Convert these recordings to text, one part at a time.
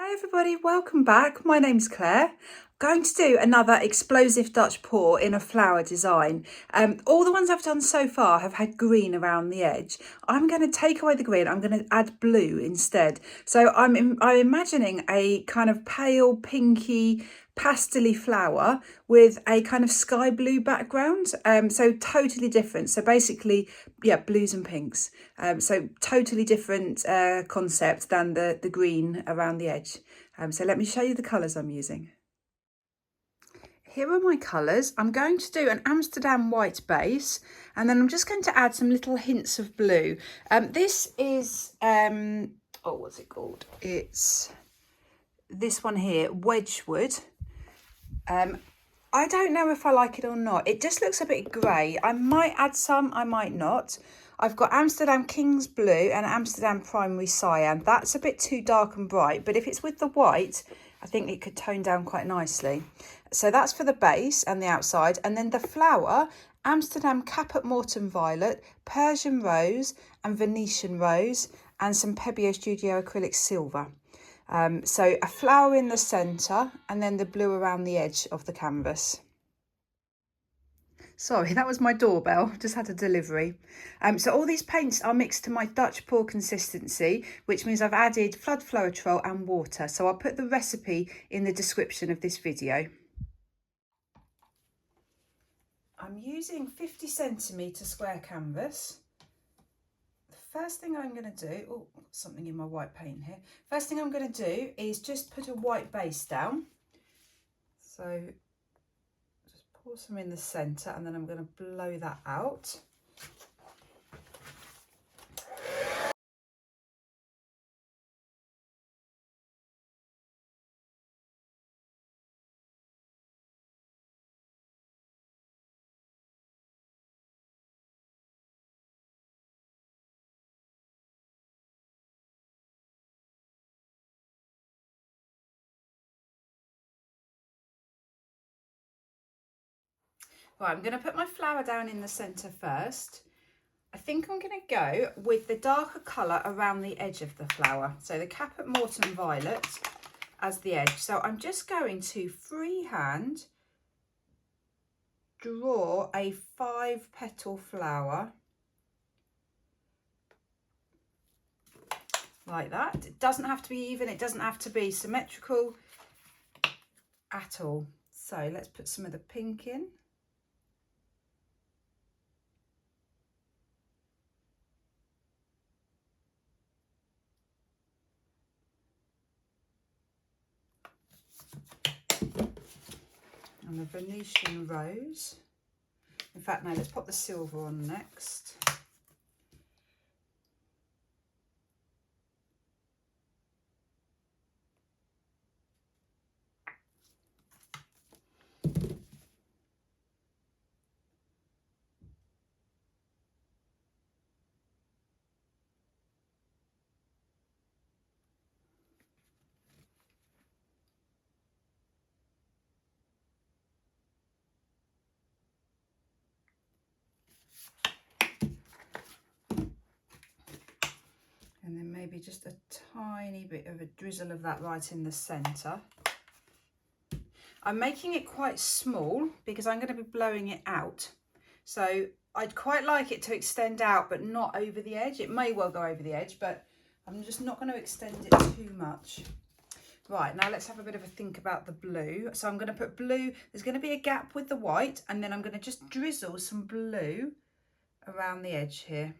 Hi everybody, welcome back. My name's Claire. I'm going to do another explosive Dutch pour in a flower design. All the ones I've done so far have had green around the edge. I'm going to take away the green, I'm going to add blue instead. So I'm imagining a kind of pale pinky pastel-y flower with a kind of sky blue background, so totally different. So basically, yeah, blues and pinks, so totally different concept than the green around the edge. So let me show you the colours I'm using. Here are my colours. I'm going to do an Amsterdam white base, and then I'm just going to add some little hints of blue. This is, what's it called? It's this one here, Wedgwood. I don't know if I like it or not. It just looks a bit grey. I might add some, I might not. I've got Amsterdam King's Blue and Amsterdam Primary Cyan. That's a bit too dark and bright, but if it's with the white, I think it could tone down quite nicely. So that's for the base and the outside. And then the flower, Amsterdam Caput Mortem Violet, Persian Rose and Venetian Rose, and some Pebeo Studio Acrylic Silver. So a flower in the centre and then the blue around the edge of the canvas. Sorry, that was my doorbell, just had a delivery. So all these paints are mixed to my Dutch pour consistency, which means I've added floetrol and water. So I'll put the recipe in the description of this video. I'm using 50 centimetre square canvas. First thing I'm going to do, oh, something in my white paint here. First thing I'm going to do is just put a white base down. So just pour some in the centre and then I'm going to blow that out. Right, I'm going to put my flower down in the centre first. I think I'm going to go with the darker colour around the edge of the flower. So the Caput Mortem Violet as the edge. So I'm just going to freehand draw a 5-petal flower like that. It doesn't have to be even, it doesn't have to be symmetrical at all. So let's put some of the pink in. And the Venetian Rose. In fact, no, let's pop the silver on next. And then maybe just a tiny bit of a drizzle of that right in the centre. I'm making it quite small because I'm going to be blowing it out. So I'd quite like it to extend out, but not over the edge. It may well go over the edge, but I'm just not going to extend it too much. Right, now let's have a bit of a think about the blue. So I'm going to put blue, there's going to be a gap with the white, and then I'm going to just drizzle some blue around the edge here.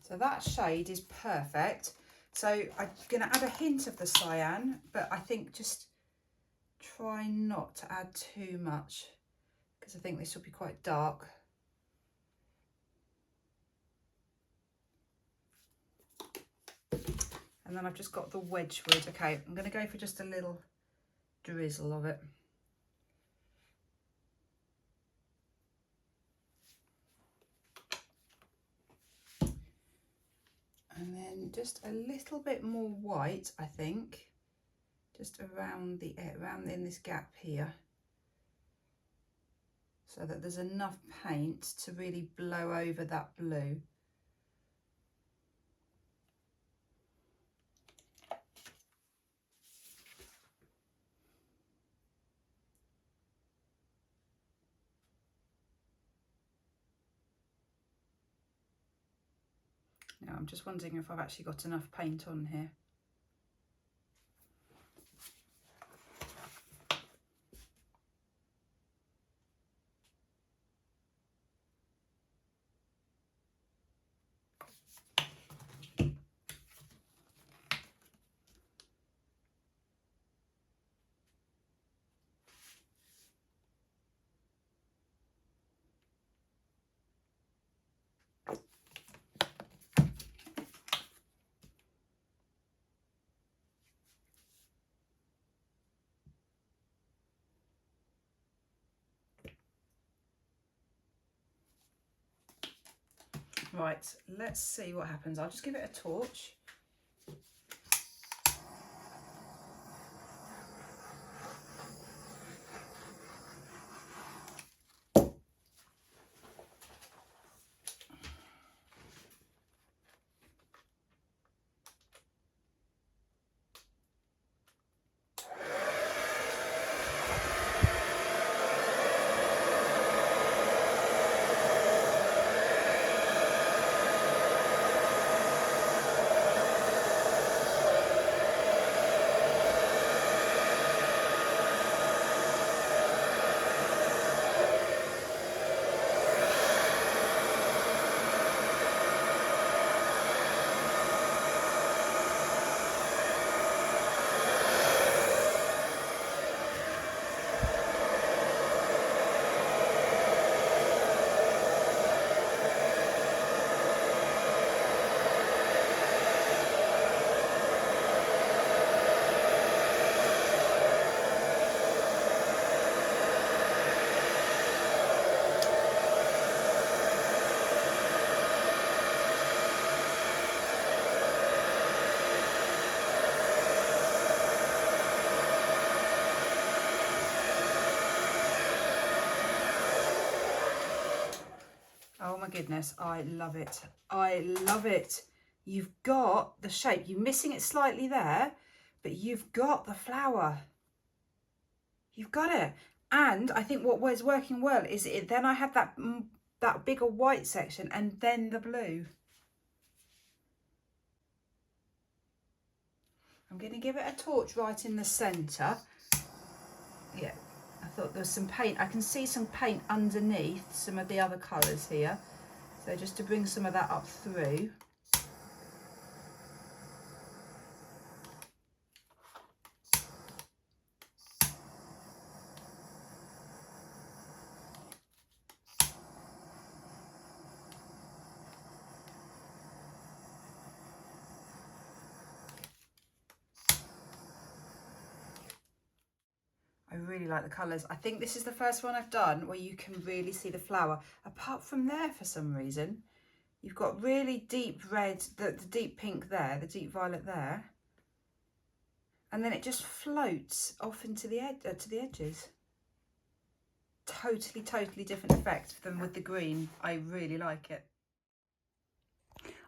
So that shade is perfect. So I'm going to add a hint of the cyan, but I think just try not to add too much because I think this will be quite dark. And then I've just got the Wedgwood. Okay, I'm going to go for just a little drizzle of it. And then just a little bit more white, I think, just around in this gap here. so that there's enough paint to really blow over that blue. Now I'm just wondering if I've actually got enough paint on here. Right, let's see what happens. I'll just give it a torch. Oh my goodness, I love it. I love it. You've got the shape. You're missing it slightly there, but you've got the flower. You've got it. And I think what was working well is then I had that bigger white section and then the blue. I'm going to give it a torch right in the centre. Yeah. I thought there was some paint. I can see some paint underneath some of the other colours here. So just to bring some of that up through. I really like the colours. I think this is the first one I've done where you can really see the flower. Apart from there, for some reason, you've got really deep red, the deep pink there, the deep violet there. And then it just floats off into the to the edges. Totally different effect than with the green. I really like it.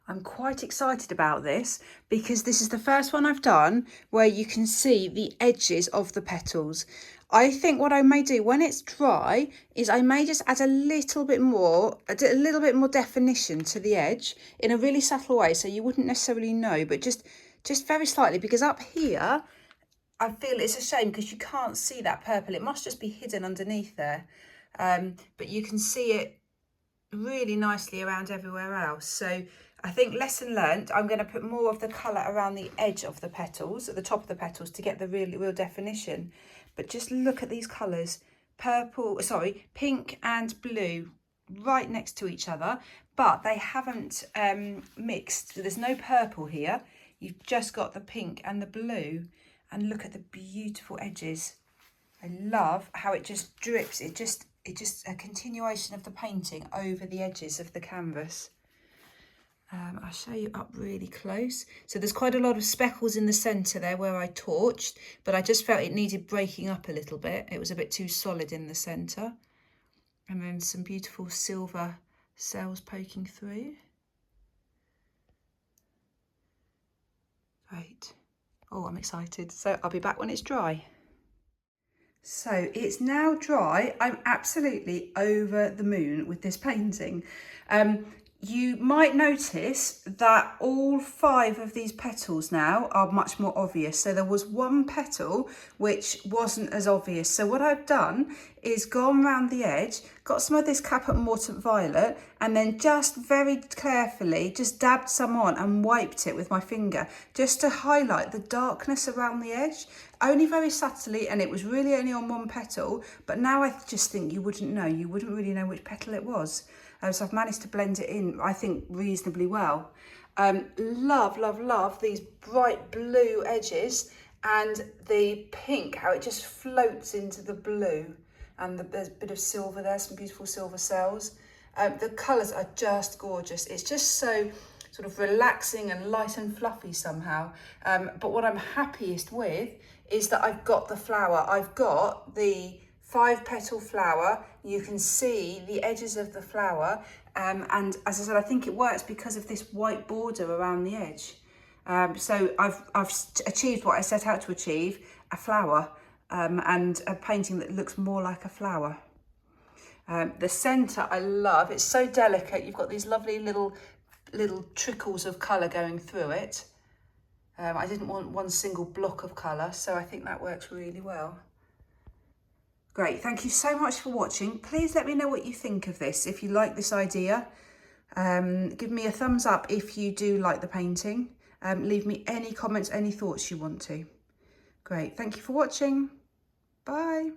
I'm quite excited about this because this is the first one I've done where you can see the edges of the petals. I think what I may do when it's dry is I may just add a little bit more definition to the edge in a really subtle way, so you wouldn't necessarily know, but just very slightly, because up here I feel it's a shame because you can't see that purple. It must just be hidden underneath there, but you can see it really nicely around everywhere else. So I think lesson learnt, I'm going to put more of the colour around the edge of the petals, at the top of the petals, to get the real definition. But just look at these colours, pink and blue right next to each other, but they haven't mixed. There's no purple here. You've just got the pink and the blue, and look at the beautiful edges. I love how it just drips. It just a continuation of the painting over the edges of the canvas. I'll show you up really close. So there's quite a lot of speckles in the centre there where I torched, but I just felt it needed breaking up a little bit. It was a bit too solid in the centre. And then some beautiful silver cells poking through. Great. Oh, I'm excited. So I'll be back when it's dry. So it's now dry. I'm absolutely over the moon with this painting. You might notice that all 5 of these petals now are much more obvious. So there was one petal which wasn't as obvious. So what I've done is gone around the edge, got some of this Caput Mortuum violet, and then just very carefully just dabbed some on and wiped it with my finger just to highlight the darkness around the edge, only very subtly, and it was really only on one petal, but now I just think you wouldn't really know which petal it was. So I've managed to blend it in, I think, reasonably well. Love, love, love these bright blue edges and the pink, how it just floats into the blue. And there's a bit of silver there, some beautiful silver cells. The colours are just gorgeous. It's just so sort of relaxing and light and fluffy somehow. But what I'm happiest with is that I've got the flower. I've got the 5-petal flower. You can see the edges of the flower, and as I said, I think it works because of this white border around the edge. So I've achieved what I set out to achieve, a flower, and a painting that looks more like a flower. The centre I love. It's so delicate. You've got these lovely little trickles of colour going through it. I didn't want one single block of colour, so I think that works really well. Great, thank you so much for watching. Please let me know what you think of this, if you like this idea. Give me a thumbs up if you do like the painting. Leave me any comments, any thoughts you want to. Great, thank you for watching. Bye.